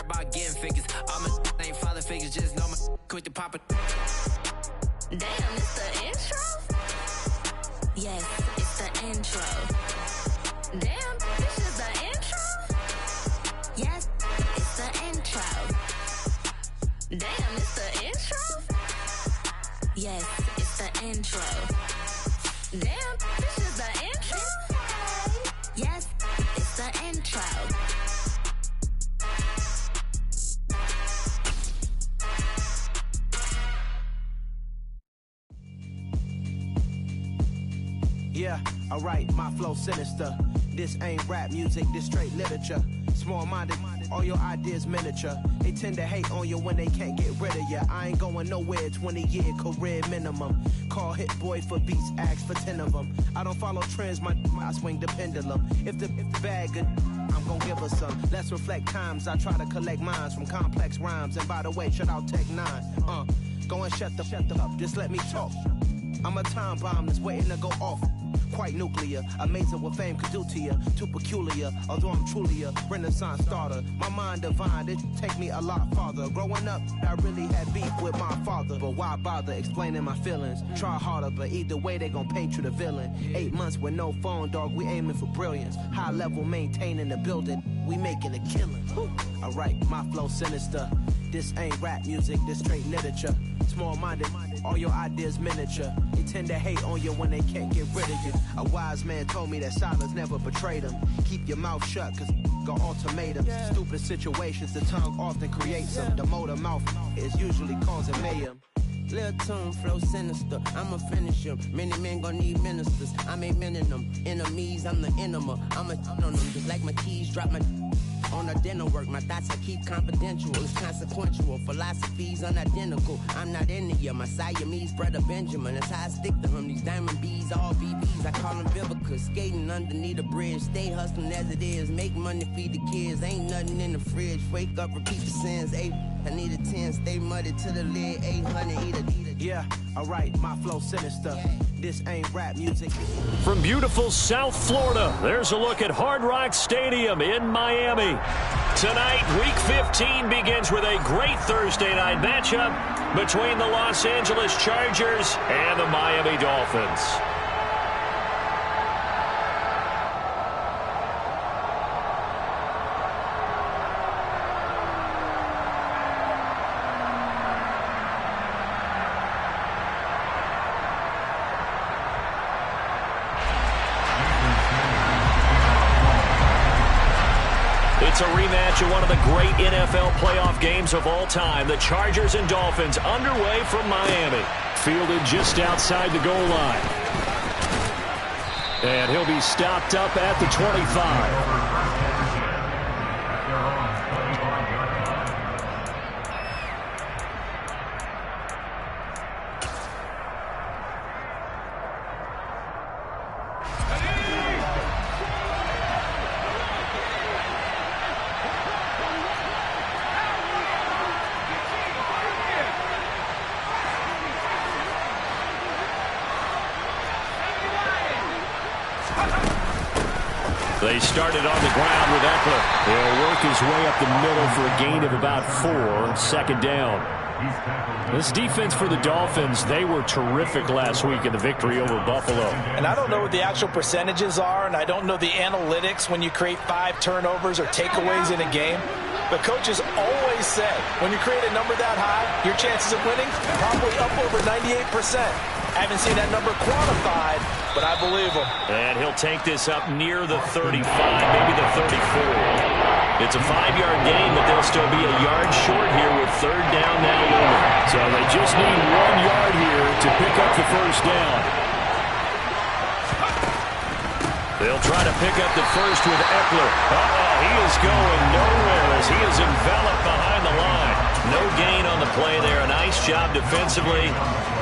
about getting figures. All my ain't father figures, just know my quick to pop it. Damn, it's the intro? Yes, it's the intro. Damn, this is the intro? Yes, it's the intro. Damn, it's the intro? Yes, it's the intro. Damn, this is the intro? Yes, it's the intro. Yeah, alright, my flow sinister. This ain't rap music, this straight literature. Small-minded, all your ideas miniature. They tend to hate on you when they can't get rid of you. I ain't going nowhere, 20-year career minimum. Call Hit Boy for beats, ask for 10 of them. I don't follow trends, I swing the pendulum. If the bag good, I'm gon' give her some. Let's reflect times, I try to collect minds from complex rhymes. And by the way, shut out Tech 9. Go and shut the up, just let me talk. I'm a time bomb that's waiting to go off. Quite nuclear, amazing what fame could do to you. Too peculiar, although I'm truly a renaissance starter. My mind divine, it take me a lot farther. Growing up, I really had beef with my father. But why bother explaining my feelings? Try harder, but either way they gon' paint you the villain. 8 months with no phone, dog, we aiming for brilliance. High level maintaining the building, we making a killing. Alright, my flow sinister. This ain't rap music, this straight literature. Small-minded, all your ideas miniature. They tend to hate on you when they can't get rid of you. A wise man told me that silence never betrayed him. Keep your mouth shut, cause got ultimatums. Stupid situations, the tongue often creates them. The motor mouth is usually causing mayhem. Lil' tune, flow sinister, I'ma finish him. Many men gon' need ministers, I'm aiming them. Enemies, I'm the enema. I'ma on them, just like my keys, drop my on a dinner work. My thoughts I keep confidential, it's consequential. Philosophies unidentical, I'm not into you. My Siamese brother Benjamin, that's how I stick to him. These diamond bees, all BBs, I call them Vivica. Skating underneath a bridge, stay hustling as it is. Make money, feed the kids, ain't nothing in the fridge. Wake up, repeat the sins, I need a 10, stay muddy to the lid, 800, eat a. Yeah, alright, my flow sinister. This ain't rap music. From beautiful South Florida, there's a look at Hard Rock Stadium in Miami. Tonight, Week 15 begins with a great Thursday night matchup between the Los Angeles Chargers and the Miami Dolphins. It's a rematch of one of the great NFL playoff games of all time. The Chargers and Dolphins underway from Miami. Fielded just outside the goal line. And he'll be stopped up at the 25. They started on the ground with Eckler. He'll work his way up the middle for a gain of about 4, second down. This defense for the Dolphins, they were terrific last week in the victory over Buffalo. And I don't know what the actual percentages are, and I don't know the analytics when you create 5 turnovers or takeaways in a game. But coaches always say, when you create a number that high, your chances of winning probably up over 98%. I haven't seen that number quantified, but I believe him. And he'll take this up near the 35, maybe the 34. It's a 5-yard gain, but they'll still be a yard short here with third down now looming. So they just need 1 yard here to pick up the first down. They'll try to pick up the first with Eckler. He is going nowhere as he is enveloped behind the line. No gain on the play there. A nice job defensively,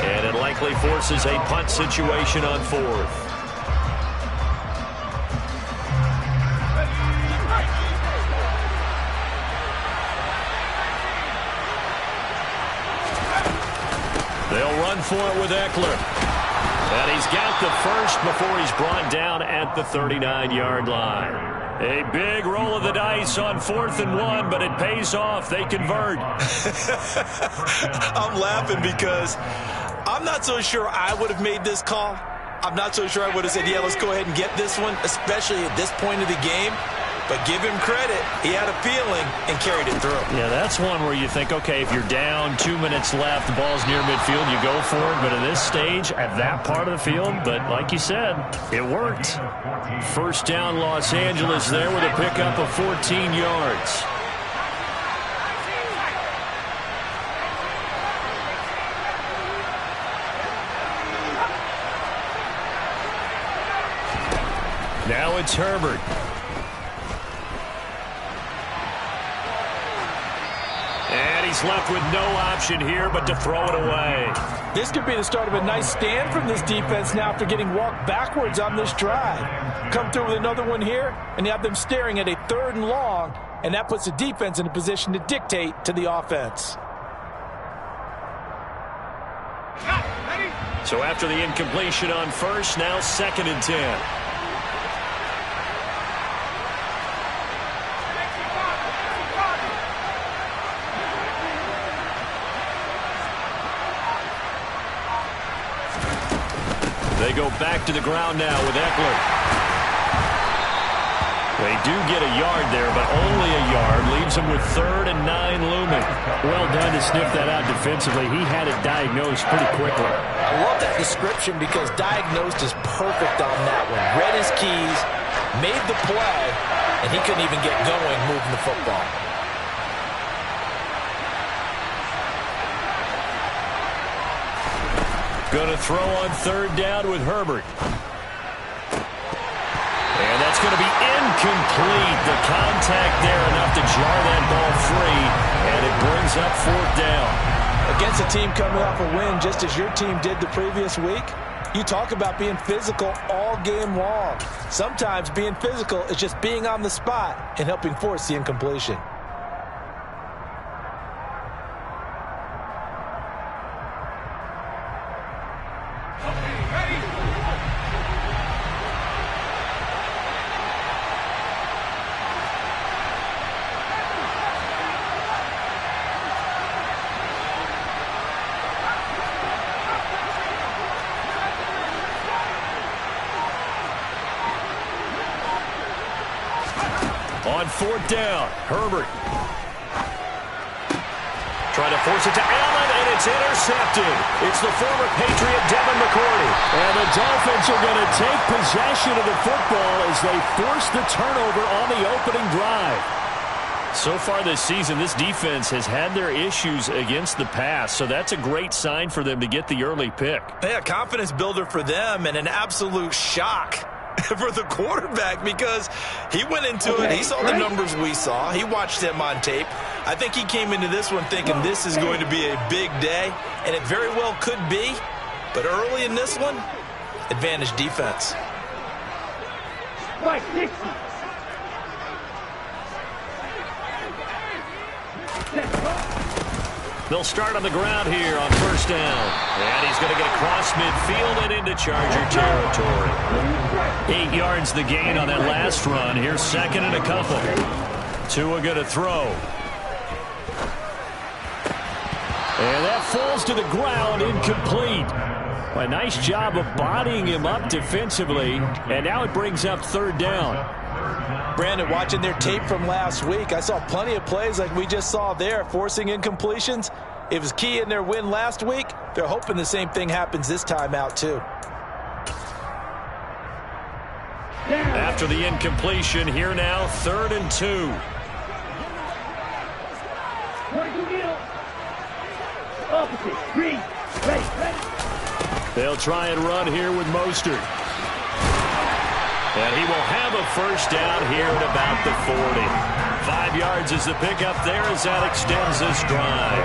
and it likely forces a punt situation on 4th. They'll run for it with Eckler. And he's got the first before he's brought down at the 39-yard line. A big roll of the dice on 4th and 1, but it pays off. They convert. I'm laughing because I'm not so sure I would have made this call. I'm not so sure I would have said, yeah, let's go ahead and get this one, especially at this point of the game. But give him credit. He had a feeling and carried it through. Yeah, that's one where you think, okay, if you're down, 2 minutes left, the ball's near midfield, you go for it. But at this stage, at that part of the field, but like you said, it worked. First down, Los Angeles there with a pickup of 14 yards. Now it's Herbert. And he's left with no option here but to throw it away. This could be the start of a nice stand from this defense now after getting walked backwards on this drive. Come through with another one here, and you have them staring at a 3rd and long, and that puts the defense in a position to dictate to the offense. So after the incompletion on first, now 2nd and 10. They go back to the ground now with Eckler. They do get a yard there, but only a yard. Leaves them with 3rd and 9 looming. Well done to sniff that out defensively. He had it diagnosed pretty quickly. I love that description because diagnosed is perfect on that one. Read his keys, made the play, and he couldn't even get going moving the football. Going to throw on 3rd down with Herbert. And that's going to be incomplete. The contact there enough to jar that ball free, and it brings up 4th down. Against a team coming off a win just as your team did the previous week, you talk about being physical all game long. Sometimes being physical is just being on the spot and helping force the incompletion. On 4th down, Herbert. Trying to force it to Allen, and it's intercepted. It's the former Patriot Devin McCourty. And the Dolphins are going to take possession of the football as they force the turnover on the opening drive. So far this season, this defense has had their issues against the pass, so that's a great sign for them to get the early pick. Yeah, confidence builder for them and an absolute shock for the quarterback because he went into it. He saw the numbers we saw. He watched him on tape. I think he came into this one thinking this is going to be a big day, and it very well could be. But early in this one, advantage defense. They'll start on the ground here on 1st down. And he's going to get across midfield and into Charger territory. 8 yards the gain on that last run. Here's 2nd and a couple. Tua going to throw. And that falls to the ground, incomplete. A nice job of bodying him up defensively. And now it brings up 3rd down. Brandon, watching their tape from last week, I saw plenty of plays like we just saw there, forcing incompletions. It was key in their win last week. They're hoping the same thing happens this time out, too. After the incompletion, here now, 3rd and 2. They'll try and run here with Mostert. And he will have a 1st down here at about the 40. 5 yards is the pickup there as that extends this drive.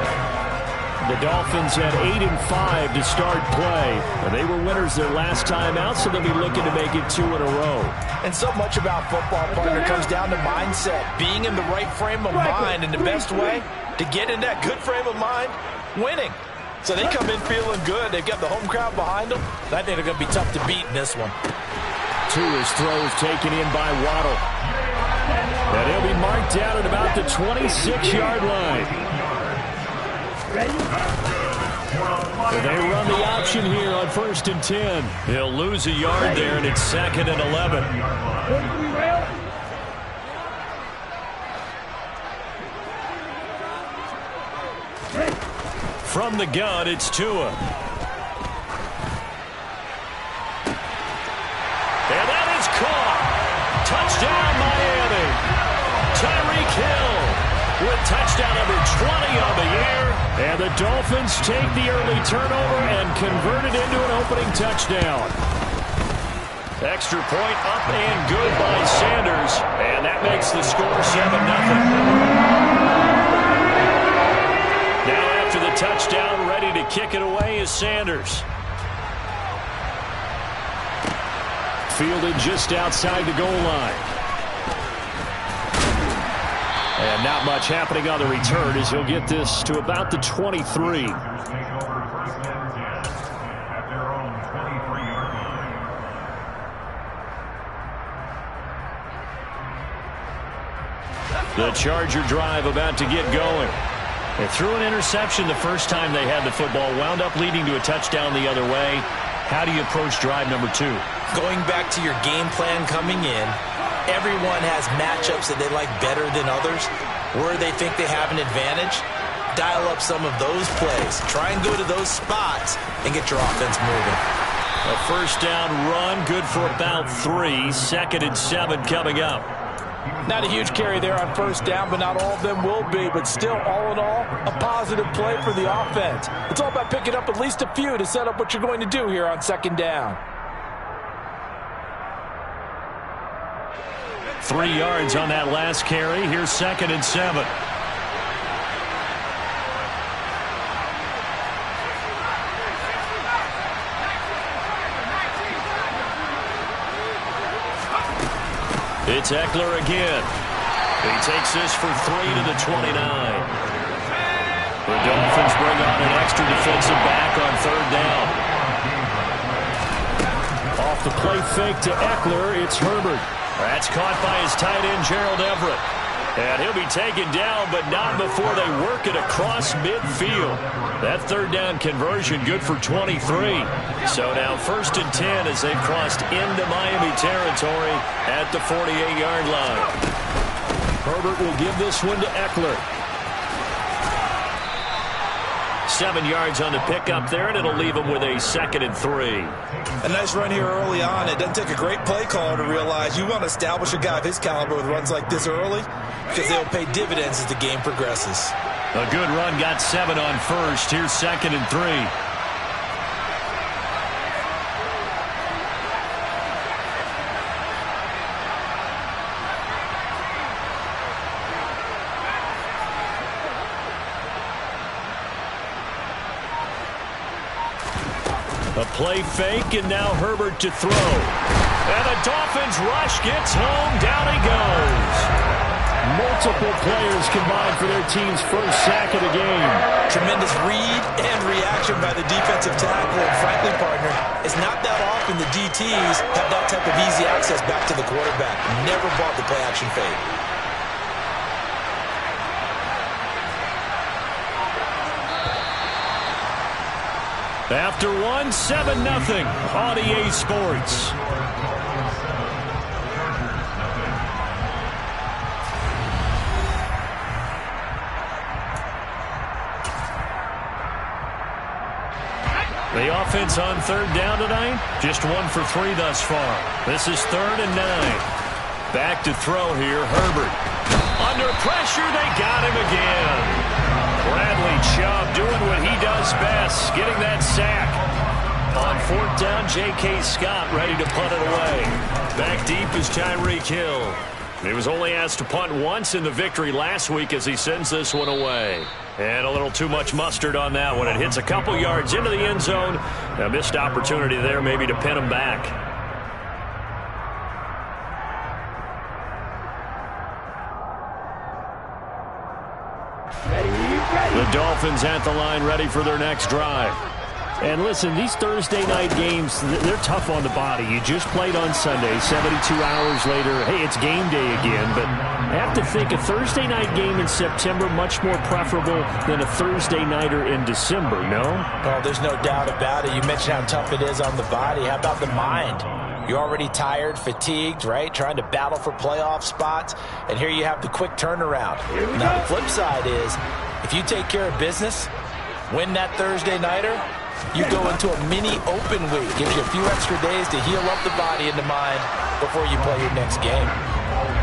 The Dolphins had 8 and 5 to start play. And they were winners their last time out, so they'll be looking to make it 2 in a row. And so much about football, partner, comes down to mindset. Being in the right frame of mind, and the best way to get in that good frame of mind, winning. So they come in feeling good. They've got the home crowd behind them. I think they're going to be tough to beat in this one. Tua's throws taken in by Waddle. And he'll be marked down at about the 26-yard line. They run the option here on 1st and 10. He'll lose a yard there, and it's 2nd and 11. From the gun, it's Tua. And that is caught. Touchdown, Miami. Tyreek Hill with touchdown number 20 on the year. And the Dolphins take the early turnover and convert it into an opening touchdown. Extra point up and good by Sanders. And that makes the score 7-0. Now after the touchdown, ready to kick it away is Sanders. Fielded just outside the goal line. And not much happening on the return as he'll get this to about the 23. The Charger drive about to get going. They threw an interception the first time they had the football, wound up leading to a touchdown the other way. How do you approach drive number 2? Going back to your game plan coming in, everyone has matchups that they like better than others. Where they think they have an advantage, dial up some of those plays. Try and go to those spots and get your offense moving. A first down run, good for about 3. 2nd and 7 coming up. Not a huge carry there on first down, but not all of them will be. But still, all in all, a positive play for the offense. It's all about picking up at least a few to set up what you're going to do here on 2nd down. 3 yards on that last carry. Here's 2nd and 7. It's Eckler again. He takes this for 3 to the 29. The Dolphins bring on an extra defensive back on 3rd down. Off the play fake to Eckler, it's Herbert. That's caught by his tight end, Gerald Everett. And he'll be taken down, but not before they work it across midfield. That 3rd down conversion good for 23. So now 1st and 10 as they've crossed into Miami territory at the 48-yard line. Herbert will give this one to Eckler. 7 yards on the pickup there, and it'll leave him with a 2nd and 3. A nice run here early on. It doesn't take a great play caller to realize you want to establish a guy of his caliber with runs like this early because they'll pay dividends as the game progresses. A good run, got 7 on 1st. Here's 2nd and 3. A play fake, and now Herbert to throw. And the Dolphins rush, gets home, down he goes. Multiple players combined for their team's first sack of the game. Tremendous read and reaction by the defensive tackle. And frankly, partner, it's not that often the DTs have that type of easy access back to the quarterback. Never bought the play action fake. After 7-0 on EA Sports. The offense on 3rd down tonight, just 1 for 3 thus far. This is 3rd and 9. Back to throw here, Herbert. Under pressure, they got him again. Bradley Chubb doing what he does best, getting that sack. On 4th down, J.K. Scott ready to punt it away. Back deep is Tyreek Hill. He was only asked to punt once in the victory last week as he sends this one away. And a little too much mustard on that one. It hits a couple yards into the end zone. A missed opportunity there maybe to pin him back. The Dolphins at the line ready for their next drive. And listen, these Thursday night games, they're tough on the body. You just played on Sunday, 72 hours later, hey, it's game day again. But I have to think a Thursday night game in September much more preferable than a Thursday nighter in December, no? Oh, there's no doubt about it. You mentioned how tough it is on the body. How about the mind? You're already tired, fatigued, right? Trying to battle for playoff spots. And here you have the quick turnaround. Now, the flip side is, if you take care of business, win that Thursday nighter, you go into a mini open week. Gives you a few extra days to heal up the body and the mind before you play your next game.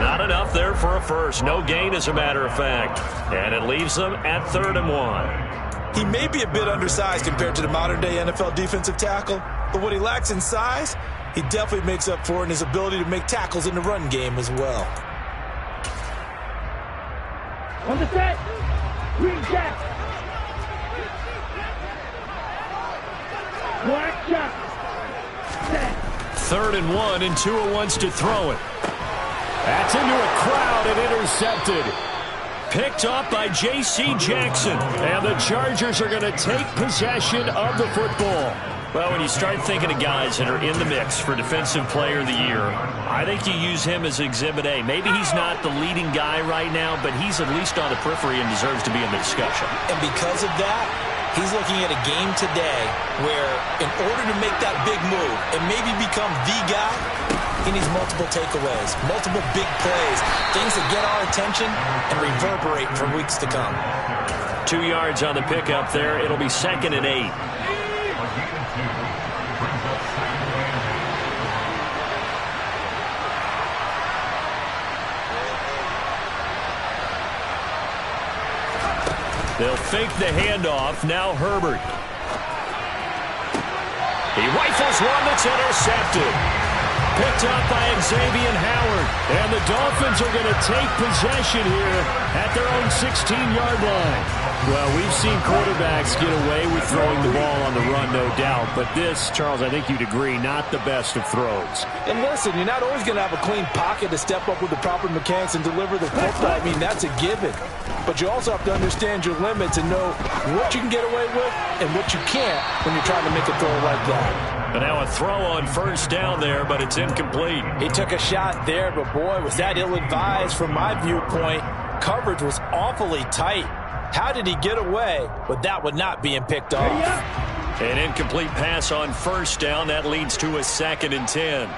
Not enough there for a first. No gain, as a matter of fact. And it leaves them at 3rd and 1. He may be a bit undersized compared to the modern-day NFL defensive tackle, but what he lacks in size, he definitely makes up for it in his ability to make tackles in the run game as well. On the set, green check. Black shot. Set. 3rd and 1, and Tua wants to throw it. That's into a crowd and intercepted. Picked up by J.C. Jackson. And the Chargers are going to take possession of the football. Well, when you start thinking of guys that are in the mix for Defensive Player of the Year, I think you use him as Exhibit A. Maybe he's not the leading guy right now, but he's at least on the periphery and deserves to be in the discussion. And because of that, he's looking at a game today where in order to make that big move and maybe become the guy, he needs multiple takeaways, multiple big plays, things that get our attention and reverberate for weeks to come. 2 yards on the pickup there. It'll be 2nd and 8. They'll fake the handoff. Now Herbert. He rifles one that's intercepted. Picked up by Xavier Howard. And the Dolphins are going to take possession here at their own 16-yard line. Well, we've seen quarterbacks get away with throwing the ball on the run, no doubt. But this, Charles, I think you'd agree, not the best of throws. And listen, you're not always going to have a clean pocket to step up with the proper mechanics and deliver the football. I mean, that's a given. But you also have to understand your limits and know what you can get away with and what you can't when you're trying to make a throw like that. But now a throw on 1st down there, but it's incomplete. He took a shot there, but boy, was that ill-advised from my viewpoint. Coverage was awfully tight. How did he get away with that one not being picked off? An incomplete pass on 1st down. That leads to a 2nd and 10.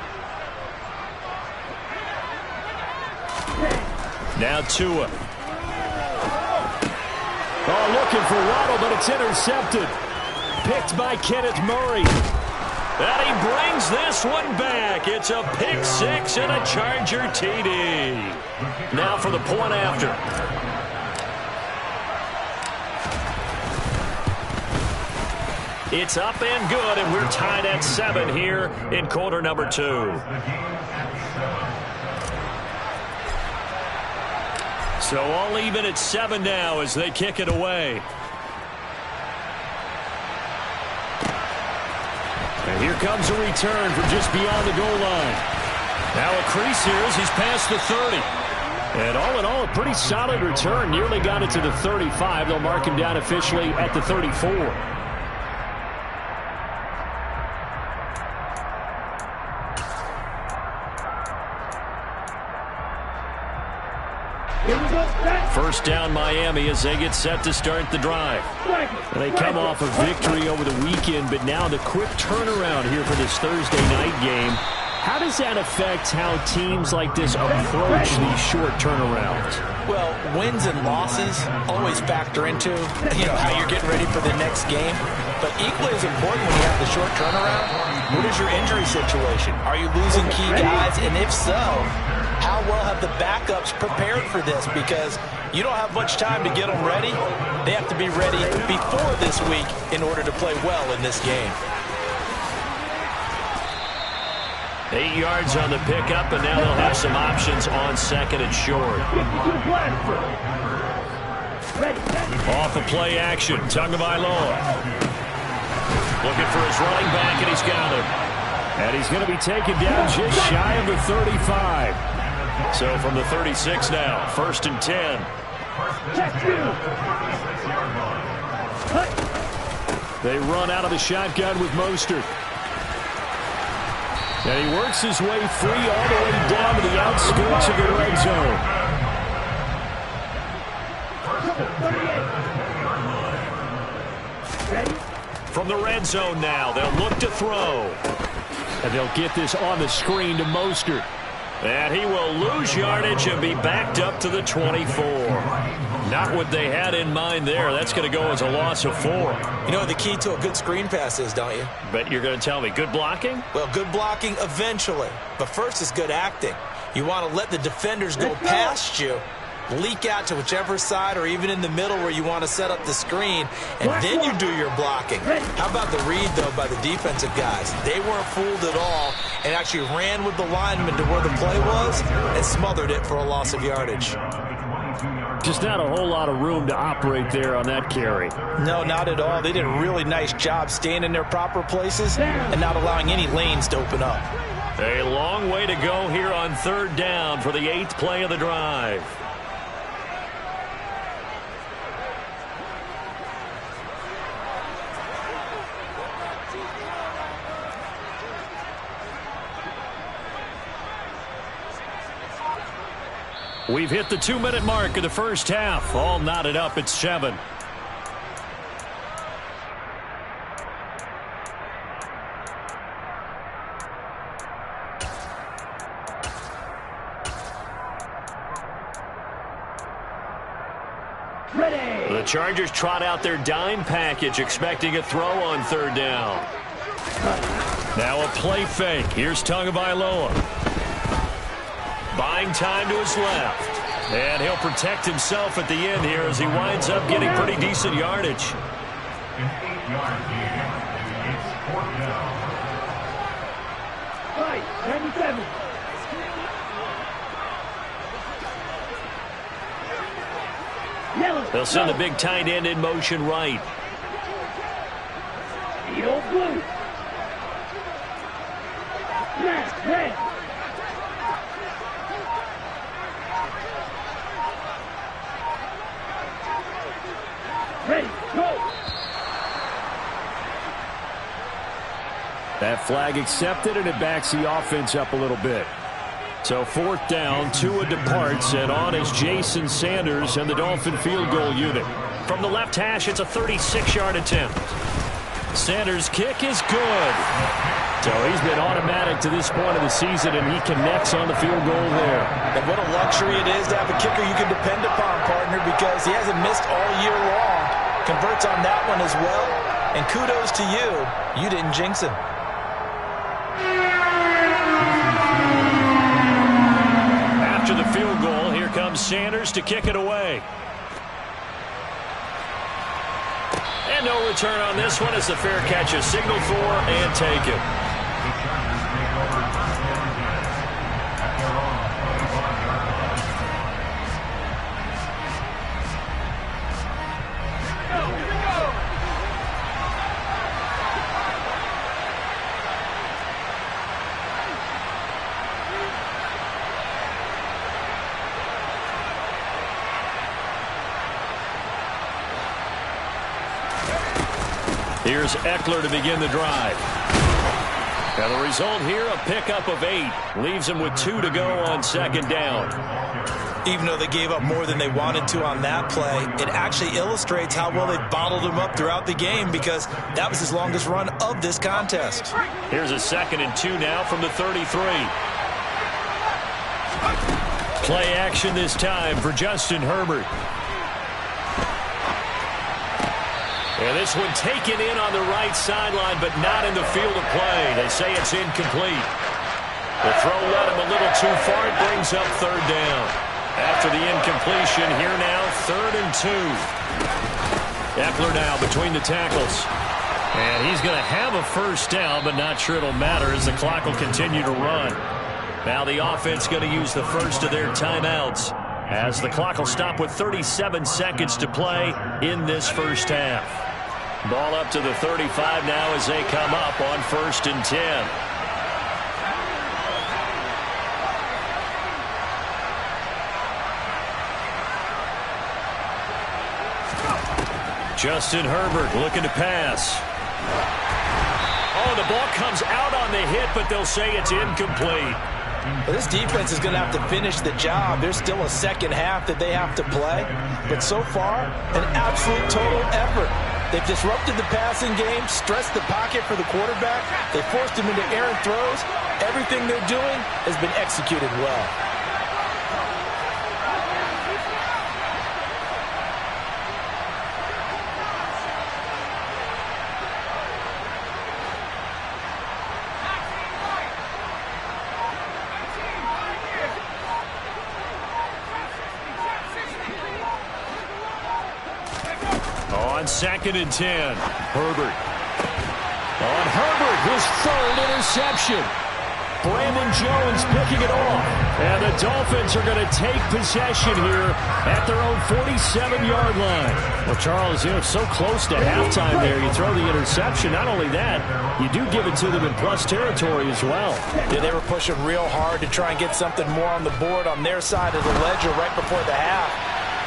Now Tua. Oh, looking for Waddle, but it's intercepted. Picked by Kenneth Murray. And he brings this one back. It's a pick 6 and a Charger TD. Now for the point after. It's up and good, and we're tied at 7 here in quarter number 2. So all even at 7 now as they kick it away. And here comes a return from just beyond the goal line. Now a crease here as he's past the 30. And all in all, a pretty solid return. Nearly got it to the 35. They'll mark him down officially at the 34. First down Miami as they get set to start the drive. And they come off a victory over the weekend, but now the quick turnaround here for this Thursday night game. How does that affect how teams like this approach these short turnarounds? Well, wins and losses always factor into, how you're getting ready for the next game. But equally as important when you have the short turnaround, what is your injury situation? Are you losing key guys? And if so, how well have the backups prepared for this? Because you don't have much time to get them ready. They have to be ready before this week in order to play well in this game. 8 yards on the pickup, and now they'll have some options on 2nd and short. Off of play action, Tagovailoa. Looking for his running back, and he's got him. And he's going to be taken down just shy of the 35. So from the 36 now, 1st and 10. They run out of the shotgun with Mostert. And he works his way free all the way down to the outskirts of the red zone. From the red zone now, they'll look to throw. And they'll get this on the screen to Mostert. And he will lose yardage and be backed up to the 24. Not what they had in mind there. That's going to go as a loss of 4. You know what the key to a good screen pass is, don't you? Bet you're going to tell me. Good blocking? Well, good blocking eventually. But first is good acting. You want to let the defenders go past you, leak out to whichever side or even in the middle where you want to set up the screen, and then you do your blocking. How about the read, though, by the defensive guys? They weren't fooled at all and actually ran with the lineman to where the play was and smothered it for a loss of yardage. Just not a whole lot of room to operate there on that carry. No, not at all. They did a really nice job staying in their proper places and not allowing any lanes to open up. A long way to go here on 3rd down for the 8th play of the drive. We've hit the 2-minute mark of the first half. All knotted up at 7. Ready. The Chargers trot out their dime package, expecting a throw on 3rd down. Now a play fake. Here's Tagovailoa. Buying time to his left. And he'll protect himself at the end here as he winds up getting pretty decent yardage. Right, 97. Yellow. They'll send the big tight end in motion right. Yellow blue. Left, red. Ready, go. That flag accepted, and it backs the offense up a little bit. So 4th down, Tua departs, and on is Jason Sanders and the Dolphin field goal unit. From the left hash, it's a 36-yard attempt. Sanders' kick is good. So he's been automatic to this point of the season, and he connects on the field goal there. And what a luxury it is to have a kicker you can depend upon, partner, because he hasn't missed all year long. Converts on that one as well. And kudos to you. You didn't jinx him. After the field goal, here comes Sanders to kick it away. And no return on this one as the fair catch is signaled for and taken. Here's Eckler to begin the drive. And the result here, a pickup of 8. Leaves him with 2 to go on 2nd down. Even though they gave up more than they wanted to on that play, it actually illustrates how well they bottled him up throughout the game, because that was his longest run of this contest. Here's a 2nd and 2 now from the 33. Play action this time for Justin Herbert. And this one taken in on the right sideline, but not in the field of play. They say it's incomplete. The throw led him a little too far. It brings up 3rd down. After the incompletion, here now, 3rd and 2. Eckler now between the tackles. And he's going to have a first down, but not sure it'll matter as the clock will continue to run. Now the offense going to use the first of their timeouts, as the clock will stop with 37 seconds to play in this first half. Ball up to the 35 now as they come up on 1st and 10. Justin Herbert looking to pass. Oh, the ball comes out on the hit, but they'll say it's incomplete. Well, this defense is going to have to finish the job. There's still a second half that they have to play. But so far, an absolute total effort. They've disrupted the passing game, stressed the pocket for the quarterback. They forced him into errant throws. Everything they're doing has been executed well. On 2nd and 10, Herbert. On Herbert, his 3rd interception. Brandon Jones picking it off. And the Dolphins are going to take possession here at their own 47-yard line. Well, Charles, so close to halftime there. You throw the interception. Not only that, you do give it to them in plus territory as well. Yeah, they were pushing real hard to try and get something more on the board on their side of the ledger right before the half.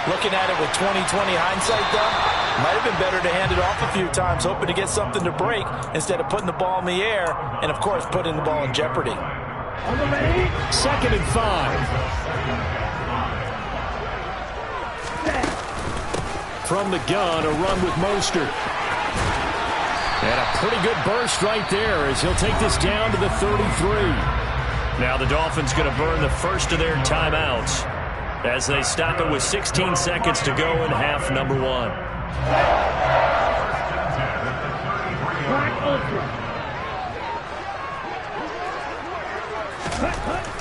Looking at it with 20/20 hindsight, though, might have been better to hand it off a few times, hoping to get something to break instead of putting the ball in the air and, of course, putting the ball in jeopardy. 2nd and 5. From the gun, a run with Mostert. And a pretty good burst right there as he'll take this down to the 33. Now the Dolphins going to burn the first of their timeouts as they stop it with 16 seconds to go in half number 1.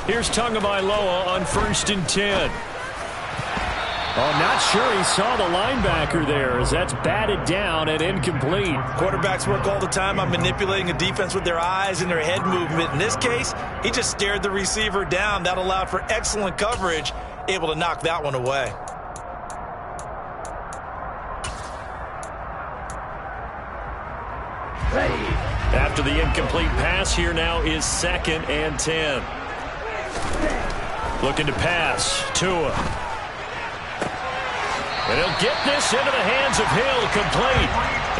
Here's Tagovailoa on 1st and 10. Oh, not sure he saw the linebacker there as that's batted down and incomplete. Quarterbacks work all the time on manipulating a defense with their eyes and their head movement. In this case, he just stared the receiver down. That allowed for excellent coverage, able to knock that one away. After the incomplete pass, here now is 2nd and 10. Looking to pass. Tua. And he'll get this into the hands of Hill, complete.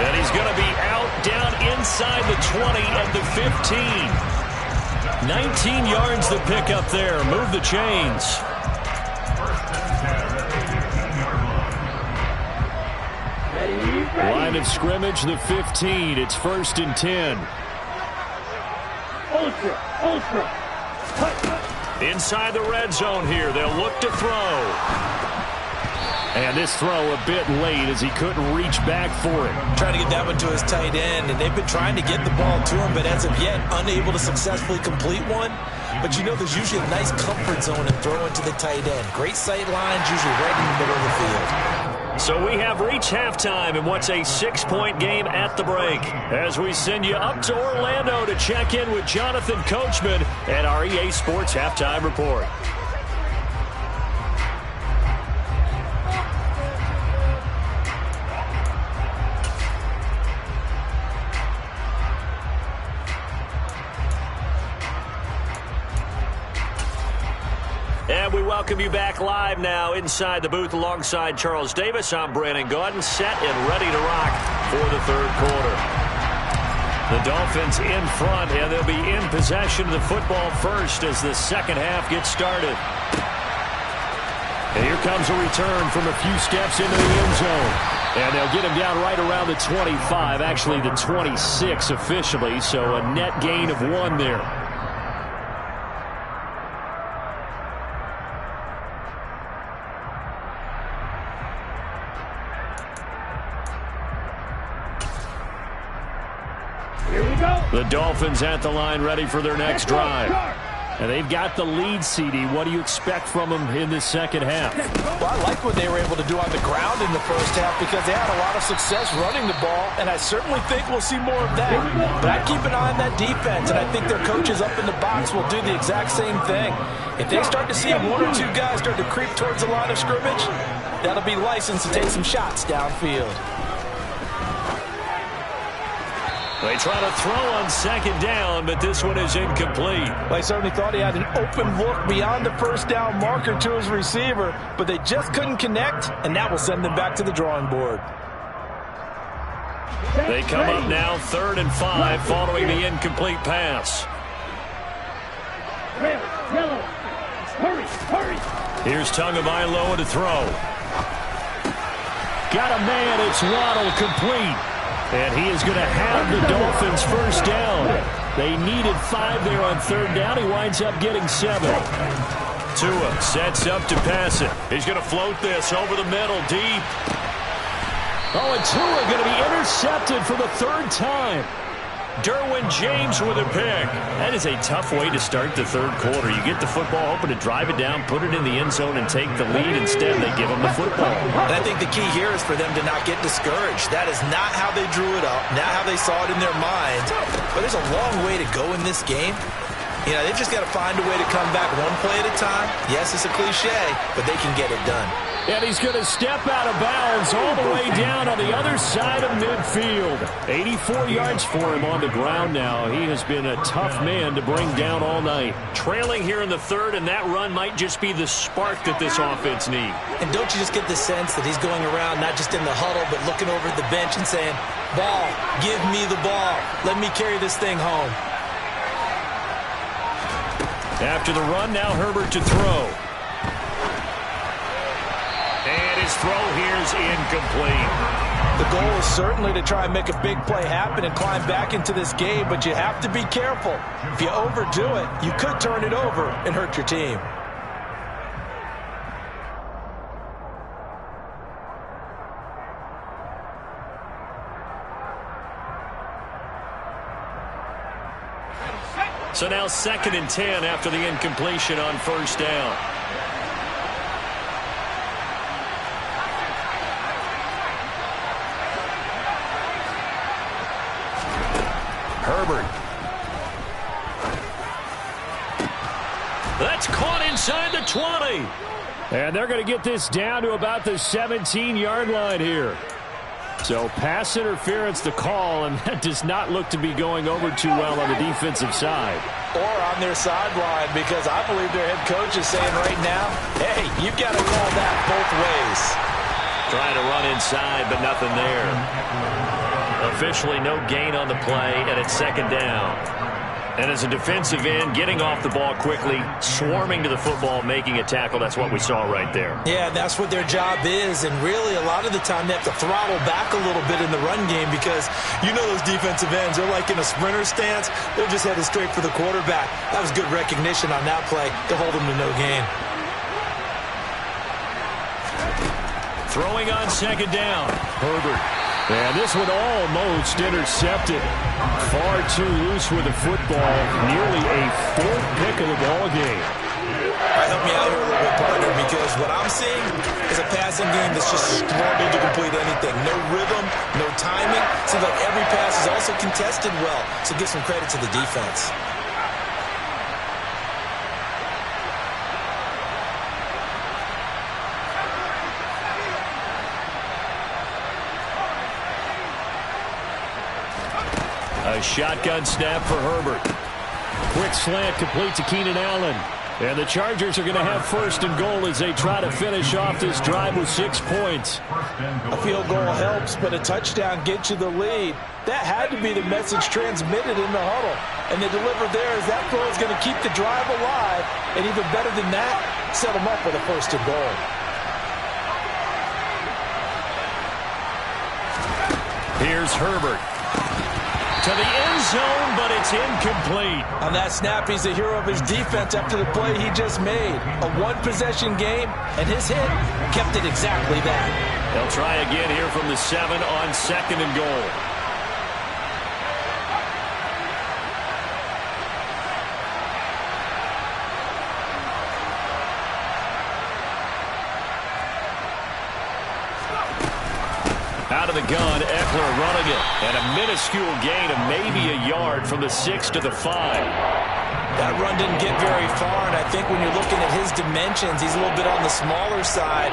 And he's going to be out down inside the 20 at the 15. 19 yards to pick up there. Move the chains. Line of scrimmage, the 15. It's 1st and 10. Inside the red zone here. They'll look to throw. And this throw a bit late as he couldn't reach back for it. Trying to get that one to his tight end, and they've been trying to get the ball to him, but as of yet, unable to successfully complete one. But you know there's usually a nice comfort zone in throwing to the tight end. Great sight lines, usually right in the middle of the field. So we have reached halftime in what's a 6-point game at the break. As we send you up to Orlando to check in with Jonathan Coachman and our EA Sports Halftime Report. And we welcome you back live now inside the booth alongside Charles Davis. I'm Brandon Gaudin, set and ready to rock for the 3rd quarter. The Dolphins in front, and they'll be in possession of the football first as the 2nd half gets started. And here comes a return from a few steps into the end zone. And they'll get him down right around the 25, actually the 26 officially, so a net gain of 1 there. The Dolphins at the line ready for their next drive. And they've got the lead, CD. What do you expect from them in this 2nd half? Well, I like what they were able to do on the ground in the first half because they had a lot of success running the ball, and I certainly think we'll see more of that. But I keep an eye on that defense, and I think their coaches up in the box will do the exact same thing. If they start to see 1 or 2 guys start to creep towards the line of scrimmage, that'll be licensed to take some shots downfield. They try to throw on 2nd down, but this one is incomplete. Well, he certainly thought he had an open look beyond the 1st down marker to his receiver, but they just couldn't connect, and that will send them back to the drawing board. They come up now 3rd and 5 following the incomplete pass. Yellow. Hurry, hurry. Here's Tagovailoa to throw. Got a man. It's Waddle complete. And he is going to have the Dolphins first down. They needed 5 there on 3rd down. He winds up getting 7. Tua sets up to pass it. He's going to float this over the middle, deep. Oh, and Tua going to be intercepted for the 3rd time. Derwin James with a pick. That is a tough way to start the 3rd quarter. You get the football, hoping to drive it down, put it in the end zone, and take the lead. Instead, they give them the football. And I think the key here is for them to not get discouraged. That is not how they drew it up, not how they saw it in their minds. But there's a long way to go in this game. You know, they've just got to find a way to come back one play at a time. Yes, it's a cliche, but they can get it done. And he's going to step out of bounds all the way down on the other side of midfield. 84 yards for him on the ground now. He has been a tough man to bring down all night. Trailing here in the 3rd, and that run might just be the spark that this offense needs. And don't you just get the sense that he's going around not just in the huddle, but looking over at the bench and saying, ball, give me the ball. Let me carry this thing home. After the run, now Herbert to throw. And his throw here is incomplete. The goal is certainly to try and make a big play happen and climb back into this game, but you have to be careful. If you overdo it, you could turn it over and hurt your team. So now 2nd and 10 after the incompletion on 1st down. Herbert. That's caught inside the 20. And they're going to get this down to about the 17-yard line here. So pass interference the call, and that does not look to be going over too well on the defensive side. Or on their sideline, because I believe their head coach is saying right now, hey, you've got to call that both ways. Trying to run inside, but nothing there. Officially no gain on the play, and it's 2nd down. And as a defensive end, getting off the ball quickly, swarming to the football, making a tackle, that's what we saw right there. Yeah, that's what their job is, and really a lot of the time they have to throttle back a little bit in the run game because you know those defensive ends, they're like in a sprinter stance. They're just headed straight for the quarterback. That was good recognition on that play to hold them to no gain. Throwing on 2nd down, Herbert. And this one almost intercepted. Far too loose with the football. Nearly a 4th pick of the ball game. All right, help me out here a little bit, partner, because what I'm seeing is a passing game that's just struggled to complete anything. No rhythm, no timing. Seems like every pass is also contested well, so give some credit to the defense. A shotgun snap for Herbert. Quick slant complete to Keenan Allen. And the Chargers are going to have 1st and goal as they try to finish off this drive with 6 points. A field goal helps, but a touchdown gets you the lead. That had to be the message transmitted in the huddle. And they delivered there as that throw is going to keep the drive alive. And even better than that, set them up with a 1st and goal. Here's Herbert. To the end zone, but it's incomplete. On that snap, he's the hero of his defense after the play he just made. A one-possession game, and his hit kept it exactly that. They'll try again here from the 7 on 2nd and goal. Out of the gun, Eckler running it. And a minuscule gain of maybe a yard from the 6 to the 5. That run didn't get very far, and I think when you're looking at his dimensions, he's a little bit on the smaller side.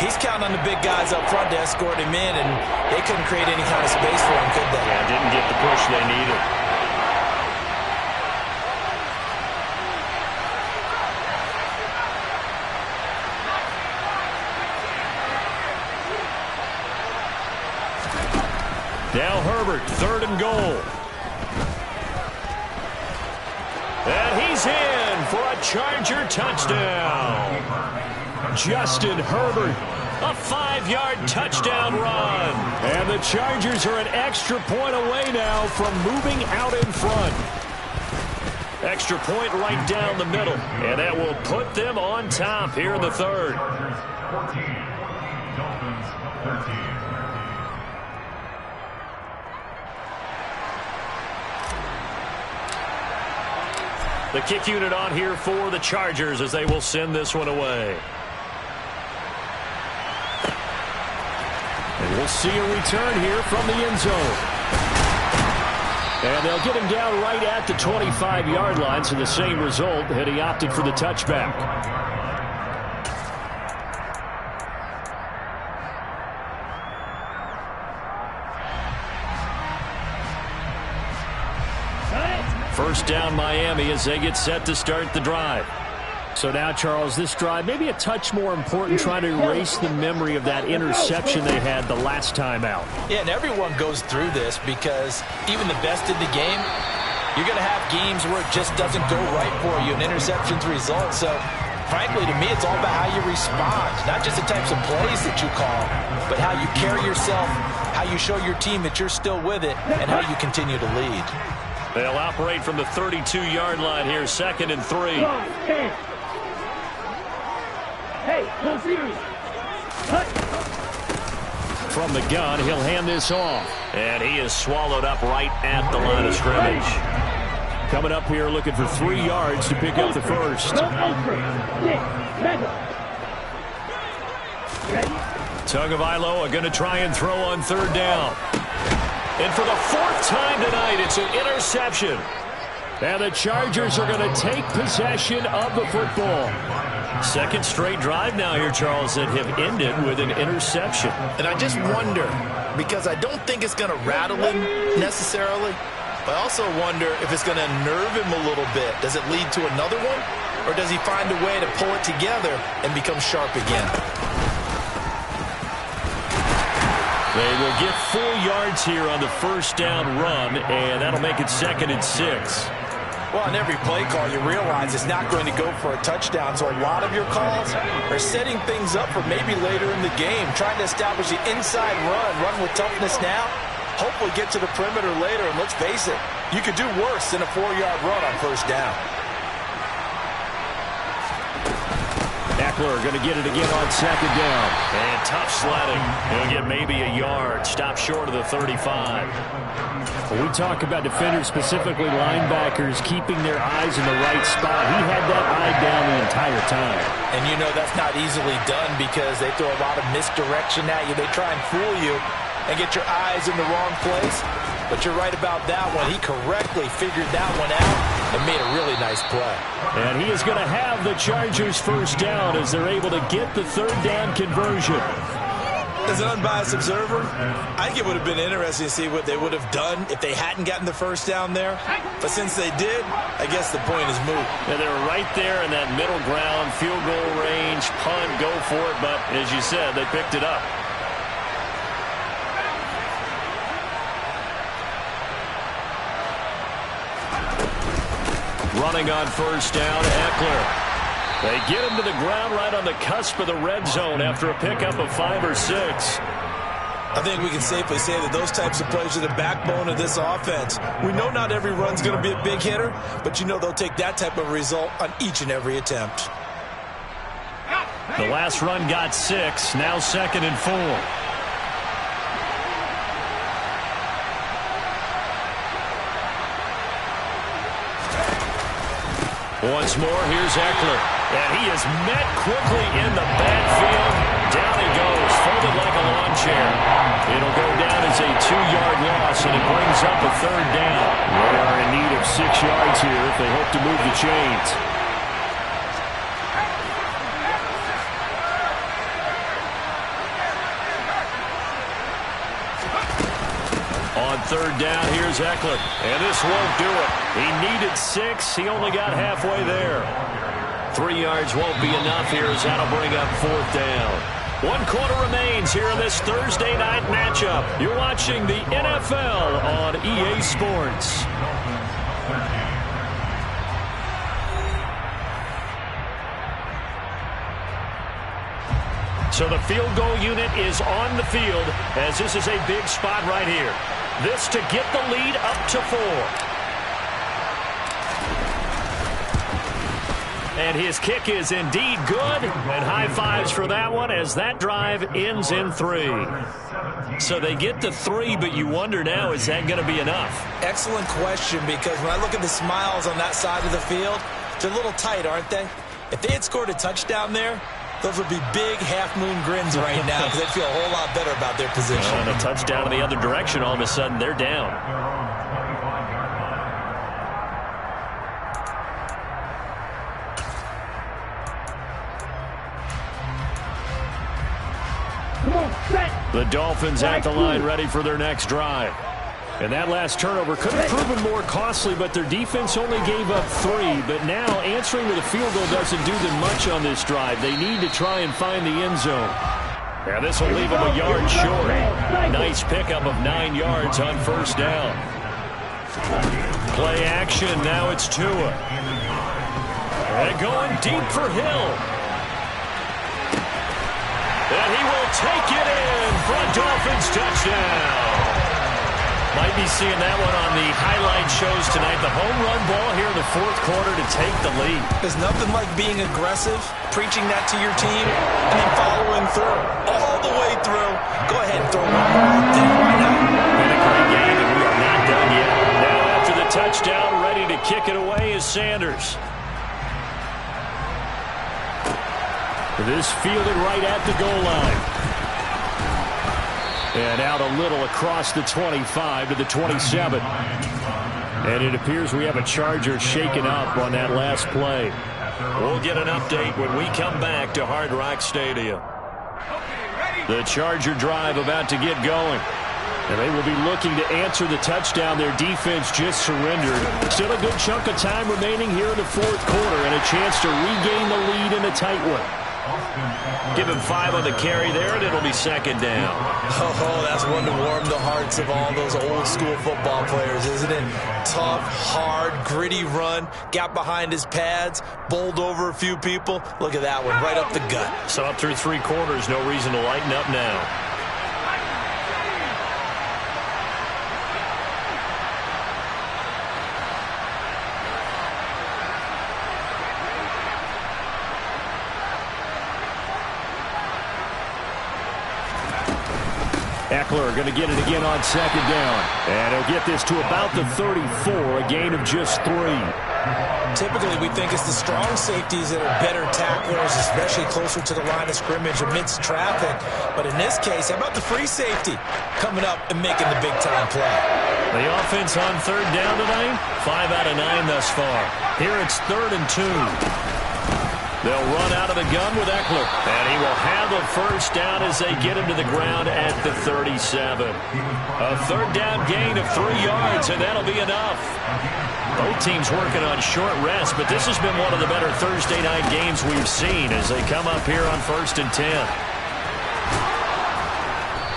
He's counting on the big guys up front to escort him in, and they couldn't create any kind of space for him, could they? Yeah, didn't get the push they needed. Now Herbert, 3rd and goal. And he's in for a Charger touchdown. Justin Herbert, a 5-yard touchdown run. And the Chargers are an extra point away now from moving out in front. Extra point right down the middle. And that will put them on top here in the 3rd. 14, Dolphins 13. The kick unit on here for the Chargers as they will send this one away. And we'll see a return here from the end zone. And they'll get him down right at the 25-yard line, so the same result had he opted for the touchback. First down Miami as they get set to start the drive. So now, Charles, this drive maybe a touch more important, trying to erase the memory of that interception they had the last time out. Yeah, and everyone goes through this because even the best in the game, you're going to have games where it just doesn't go right for you, and interceptions result. So, frankly, to me, it's all about how you respond, not just the types of plays that you call, but how you carry yourself, how you show your team that you're still with it, and how you continue to lead. They'll operate from the 32-yard line here, 2nd and 3. Hey, no serious. From the gun, he'll hand this off. And he is swallowed up right at the line of scrimmage. Coming up here looking for 3 yards to pick up the first. Tagovailoa are going to try and throw on 3rd down. And for the 4th time tonight, it's an interception. And the Chargers are going to take possession of the football. 2nd straight drive now here, Charles, that have ended with an interception. And I just wonder, because I don't think it's going to rattle him necessarily, but I also wonder if it's going to nerve him a little bit. Does it lead to another one? Or does he find a way to pull it together and become sharp again? They will get 4 yards here on the 1st down run, and that'll make it 2nd and 6. Well, on every play call, you realize it's not going to go for a touchdown, so a lot of your calls are setting things up for maybe later in the game, trying to establish the inside run with toughness now, hopefully get to the perimeter later, and let's face it, you could do worse than a 4-yard run on 1st down. Eckler going to get it again on 2nd down. And tough sledding. He'll get maybe a yard. Stop short of the 35. When we talk about defenders, specifically linebackers, keeping their eyes in the right spot, he had that eye down the entire time. And you know that's not easily done because they throw a lot of misdirection at you. They try and fool you and get your eyes in the wrong place. But you're right about that one. He correctly figured that one out and made a really nice play. And he is going to have the Chargers 1st down as they're able to get the 3rd down conversion. As an unbiased observer, I think it would have been interesting to see what they would have done if they hadn't gotten the 1st down there. But since they did, I guess the point is moot. And they were right there in that middle ground, field goal range, punt, go for it. But as you said, they picked it up. Running on 1st down, Eckler. They get him to the ground right on the cusp of the red zone after a pickup of 5 or 6. I think we can safely say that those types of plays are the backbone of this offense. We know not every run's going to be a big hitter, but you know they'll take that type of result on each and every attempt. The last run got 6, now 2nd and 4. Once more, here's Eckler. And he is met quickly in the backfield. Down he goes, folded like a lawn chair. It'll go down as a 2-yard loss, and it brings up a 3rd down. They are in need of 6 yards here if they hope to move the chains. On 3rd down, here's Eckler. And this won't do it. He needed 6. He only got halfway there. 3 yards won't be enough here as that'll bring up 4th down. 1 quarter remains here in this Thursday night matchup. You're watching the NFL on EA Sports. So the field goal unit is on the field as this is a big spot right here. This to get the lead up to 4. And his kick is indeed good. And high fives for that one as that drive ends in 3. So they get to 3, but you wonder now, is that going to be enough? Excellent question, because when I look at the smiles on that side of the field, they're a little tight, aren't they? If they had scored a touchdown there, those would be big half-moon grins right now because they'd feel a whole lot better about their position. And a touchdown in the other direction, all of a sudden they're down. The Dolphins at the line ready for their next drive. And that last turnover could have proven more costly, but their defense only gave up 3. But now answering with a field goal doesn't do them much on this drive. They need to try and find the end zone. Yeah, this will leave them a yard short. Nice pickup of 9 yards on first down. Play action. Now it's Tua. And going deep for Hill. And he will take it in for a Dolphins touchdown. Might be seeing that one on the highlight shows tonight. The home run ball here in the 4th quarter to take the lead. There's nothing like being aggressive, preaching that to your team, and then following through. All the way through. Go ahead and throw one more thing. Why not? Been a great game, and we are not done yet. Now after the touchdown, ready to kick it away is Sanders. This fielded right at the goal line. And out a little across the 25 to the 27. And it appears we have a Charger shaken up on that last play. We'll get an update when we come back to Hard Rock Stadium. The Charger drive about to get going. And they will be looking to answer the touchdown their defense just surrendered. Still a good chunk of time remaining here in the 4th quarter and a chance to regain the lead in a tight one. Give him 5 on the carry there, and it'll be 2nd down. Oh, that's one to warm the hearts of all those old-school football players, isn't it? Tough, hard, gritty run, got behind his pads, bowled over a few people. Look at that one, right up the gut. So up through 3 quarters, no reason to lighten up now. Eckler going to get it again on 2nd down. And he'll get this to about the 34, a gain of just 3. Typically, we think it's the strong safeties that are better tacklers, especially closer to the line of scrimmage amidst traffic. But in this case, how about the free safety coming up and making the big-time play? The offense on 3rd down tonight, 5 out of 9 thus far. Here it's 3rd and 2. They'll run out of the gun with Eckler, and he will have a first down as they get him to the ground at the 37. A 3rd down gain of 3 yards, and that'll be enough. Both teams working on short rest, but this has been one of the better Thursday night games we've seen as they come up here on 1st and 10.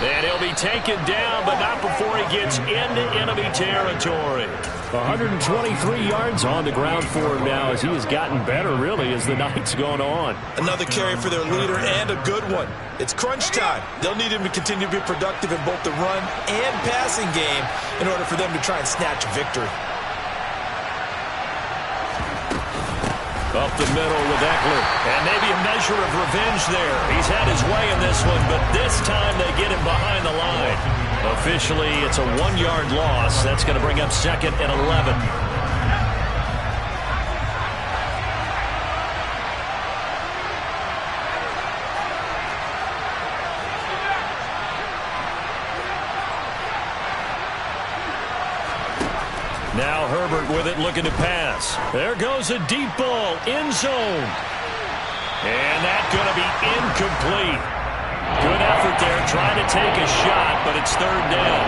And he'll be taken down, but not before he gets into enemy territory. 123 yards on the ground for him now as he has gotten better, really, as the night's gone on. Another carry for their leader and a good one. It's crunch time. They'll need him to continue to be productive in both the run and passing game in order for them to try and snatch victory. Up the middle with Eckler. And maybe a measure of revenge there. He's had his way in this one, but this time they get him behind the line. Officially, it's a 1-yard loss. That's going to bring up 2nd and 11. Now Herbert with it, looking to pass. There goes a deep ball, end zone. And that's going to be incomplete. Good effort there, trying to take a shot, but it's 3rd down.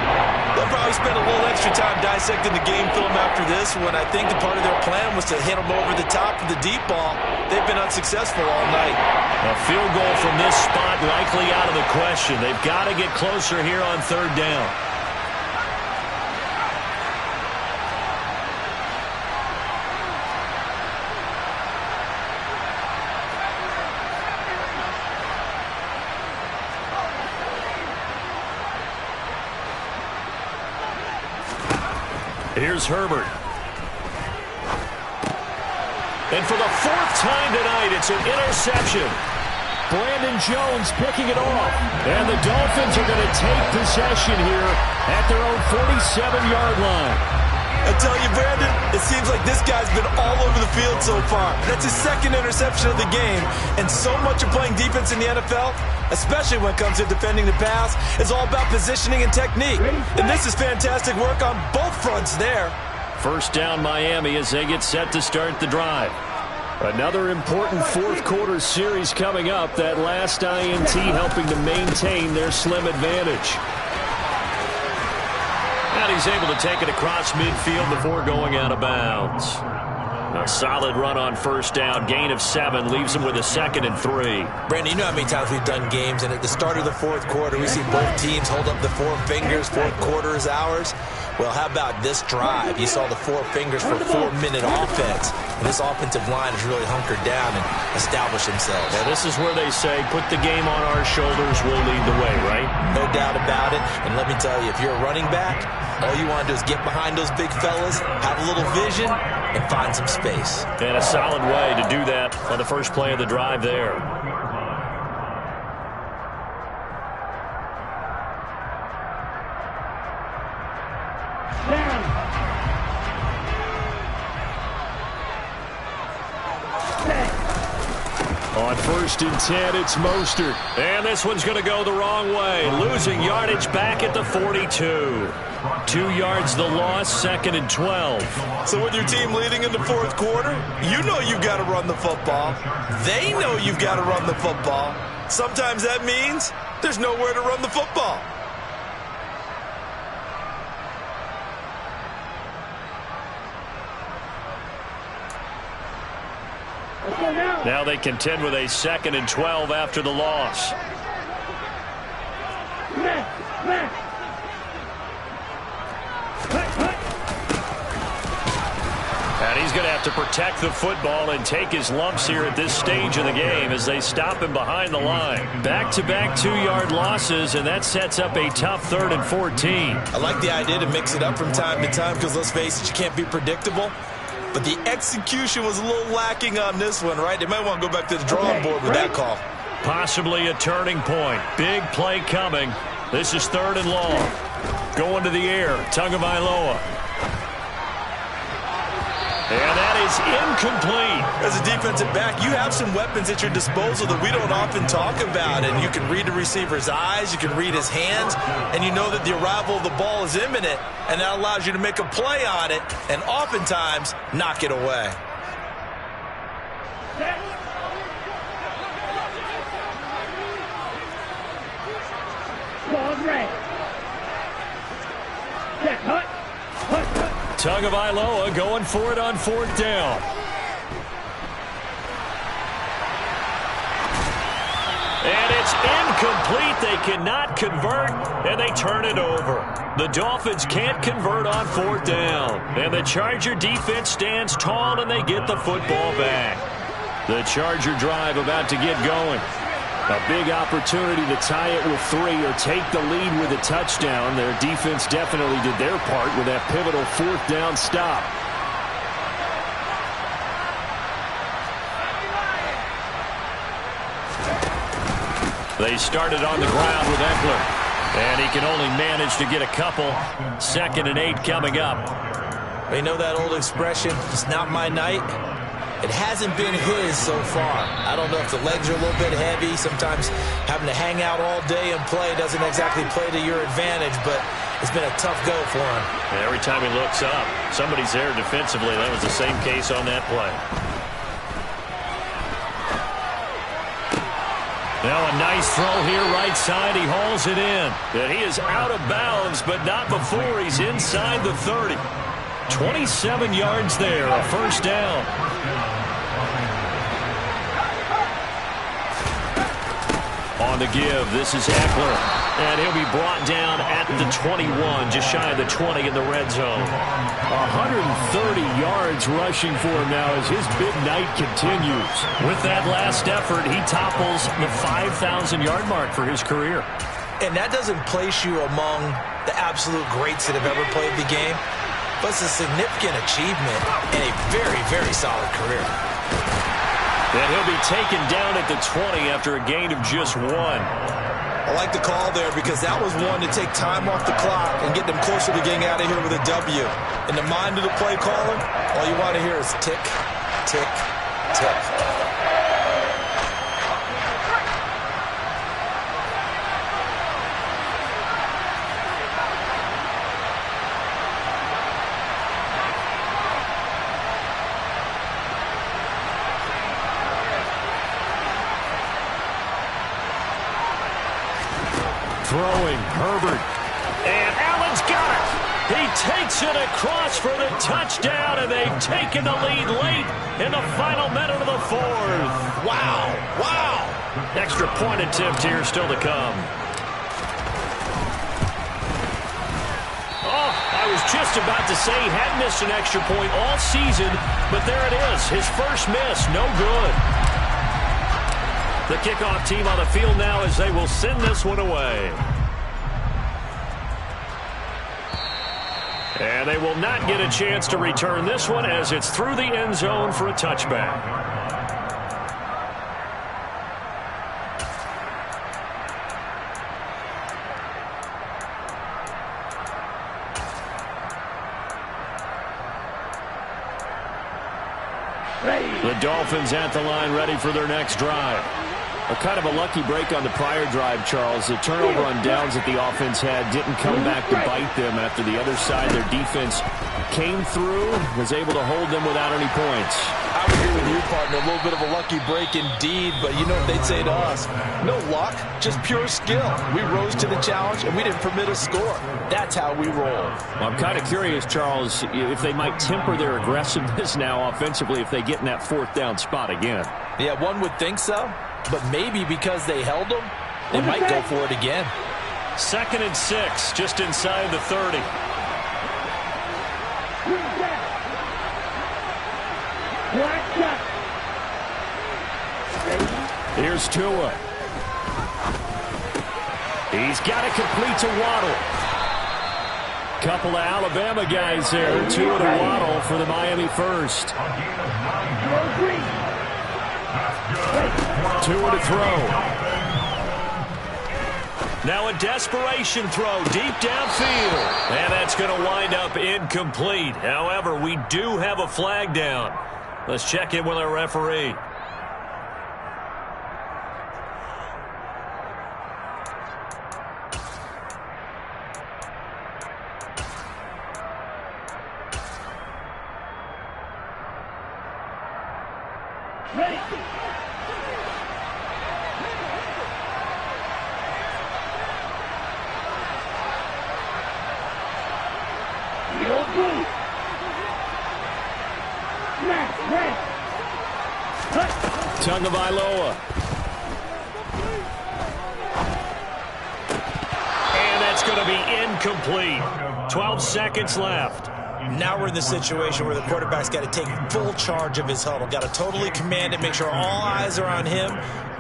The They'll probably spend a little extra time dissecting the game film after this one. I think the part of their plan was to hit them over the top of the deep ball. They've been unsuccessful all night. A field goal from this spot likely out of the question. They've got to get closer here on third down. Here's Herbert. And for the fourth time tonight, it's an interception. Brandon Jones picking it off. And the Dolphins are going to take possession here at their own 47-yard line. I tell you, Brandon, it seems like this guy's been all over the field so far. That's his second interception of the game. And so much of playing defense in the NFL, especially when it comes to defending the pass, is all about positioning and technique. And this is fantastic work on both fronts there. First down Miami as they get set to start the drive. Another important fourth quarter series coming up. That last INT helping to maintain their slim advantage. And he's able to take it across midfield before going out of bounds. A solid run on first down. Gain of 7 leaves him with a 2nd and 3. Brandon, you know how many times we've done games, and at the start of the fourth quarter, we see both teams hold up the 4 fingers. Fourth quarter is ours. Well, how about this drive? You saw the 4 fingers for 4-minute offense. And this offensive line has really hunkered down and established themselves. Yeah, this is where they say, put the game on our shoulders, we'll lead the way, right? No doubt about it. And let me tell you, if you're a running back, all you want to do is get behind those big fellas, have a little vision, and find some space. And a solid way to do that on the first play of the drive there. On 1st and 10, it's Mostert. And this one's going to go the wrong way. Losing yardage back at the 42. 2 yards the loss, 2nd and 12. So with your team leading in the fourth quarter, you know you've got to run the football. They know you've got to run the football. Sometimes that means there's nowhere to run the football. Now they contend with a 2nd and 12 after the loss. And he's going to have to protect the football and take his lumps here at this stage of the game as they stop him behind the line. Back-to-back 2-yard losses, and that sets up a tough 3rd and 14. I like the idea to mix it up from time to time because, let's face it, you can't be predictable. But the execution was a little lacking on this one, right? They might want to go back to the drawing board with that call. Possibly a turning point. Big play coming. This is 3rd and long. Going to the air. Tagovailoa. And that is incomplete. As a defensive back, you have some weapons at your disposal that we don't often talk about. And you can read the receiver's eyes, you can read his hands, and you know that the arrival of the ball is imminent, and that allows you to make a play on it and oftentimes knock it away. Tagovailoa going for it on 4th down. And it's incomplete. They cannot convert, and they turn it over. The Dolphins can't convert on 4th down. And the Charger defense stands tall, and they get the football back. The Charger drive about to get going. A big opportunity to tie it with 3 or take the lead with a touchdown. Their defense definitely did their part with that pivotal 4th down stop. They started on the ground with Eckler. And he can only manage to get a couple. 2nd and 8 coming up. You know that old expression, it's not my night? It hasn't been his so far. I don't know if the legs are a little bit heavy. Sometimes having to hang out all day and play doesn't exactly play to your advantage, but it's been a tough go for him. And every time he looks up, somebody's there defensively. That was the same case on that play. Now a nice throw here right side. He hauls it in. And he is out of bounds, but not before he's inside the 30. 27 yards there, a first down. On the give, this is Eckler. And he'll be brought down at the 21, just shy of the 20 in the red zone. 130 yards rushing for him now as his big night continues. With that last effort, he topples the 5,000-yard mark for his career. And that doesn't place you among the absolute greats that have ever played the game, but it's a significant achievement and a very, very solid career. And he'll be taken down at the 20 after a gain of just 1. I like the call there because that was one to take time off the clock and get them closer to getting out of here with a W. In the mind of the play caller, all you want to hear is tick, tick, tick. Throwing, Herbert. And Allen's got it. He takes it across for the touchdown, and they've taken the lead late in the final minute of the fourth. Wow, wow. Extra point attempt here still to come. Oh, I was just about to say he had missed an extra point all season, but there it is. His first miss, no good. The kickoff team on the field now as they will send this one away. And they will not get a chance to return this one as it's through the end zone for a touchback. The Dolphins at the line ready for their next drive. A kind of a lucky break on the prior drive, Charles. The turnover on downs that the offense had didn't come back to bite them after the other side. Their defense came through, was able to hold them without any points. I would agree with you, partner. A little bit of a lucky break indeed, but you know what they'd say to us? No luck, just pure skill. We rose to the challenge, and we didn't permit a score. That's how we roll. Well, I'm kind of curious, Charles, if they might temper their aggressiveness now offensively if they get in that fourth down spot again. Yeah, one would think so. But maybe because they held them, they might go for it again. 2nd and 6, just inside the 30. Here's Tua. He's got it complete to Waddle. Couple of Alabama guys there. Tua to Waddle for the Miami first. Tua to throw. Now a desperation throw deep downfield. And that's going to wind up incomplete. However, we do have a flag down. Let's check in with our referee. Ready. Tagovailoa. And that's going to be incomplete. 12 seconds left. Now we're in the situation where the quarterback's got to take full charge of his huddle. Got to totally command it, make sure all eyes are on him.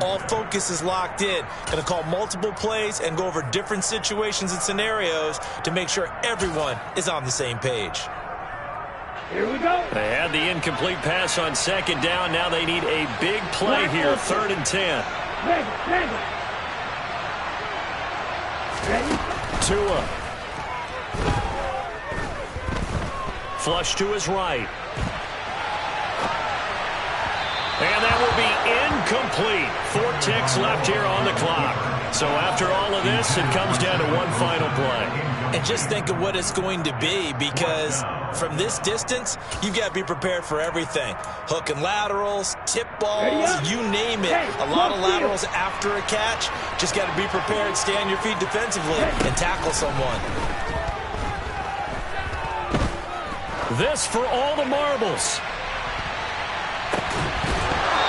All focus is locked in. Going to call multiple plays and go over different situations and scenarios to make sure everyone is on the same page. Here we go. They had the incomplete pass on 2nd down. Now they need a big play here, 3rd and 10. Ready. Tua. Flush to his right. And that will be incomplete. 4 ticks left here on the clock. So after all of this, it comes down to one final play. And just think of what it's going to be, because From this distance, you've got to be prepared for everything. Hook and laterals, tip balls, you name it. A lot of laterals after a catch. Just got to be prepared, stay on your feet defensively, and tackle someone. This for all the marbles.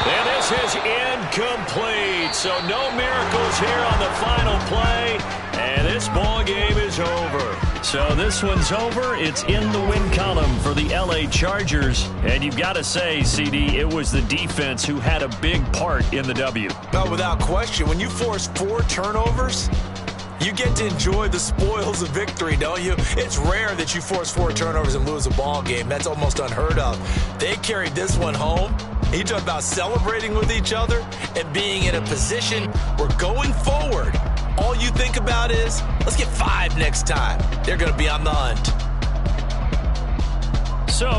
And this is incomplete. So no miracles here on the final play. And this ball game is over. So this one's over. It's in the win column for the LA Chargers. And you've got to say, CD, it was the defense who had a big part in the W. No, without question. When you force 4 turnovers, you get to enjoy the spoils of victory, don't you? It's rare that you force 4 turnovers and lose a ball game. That's almost unheard of. They carried this one home. You talk about celebrating with each other and being in a position where going forward, all you think about is, let's get 5 next time. They're going to be on the hunt. So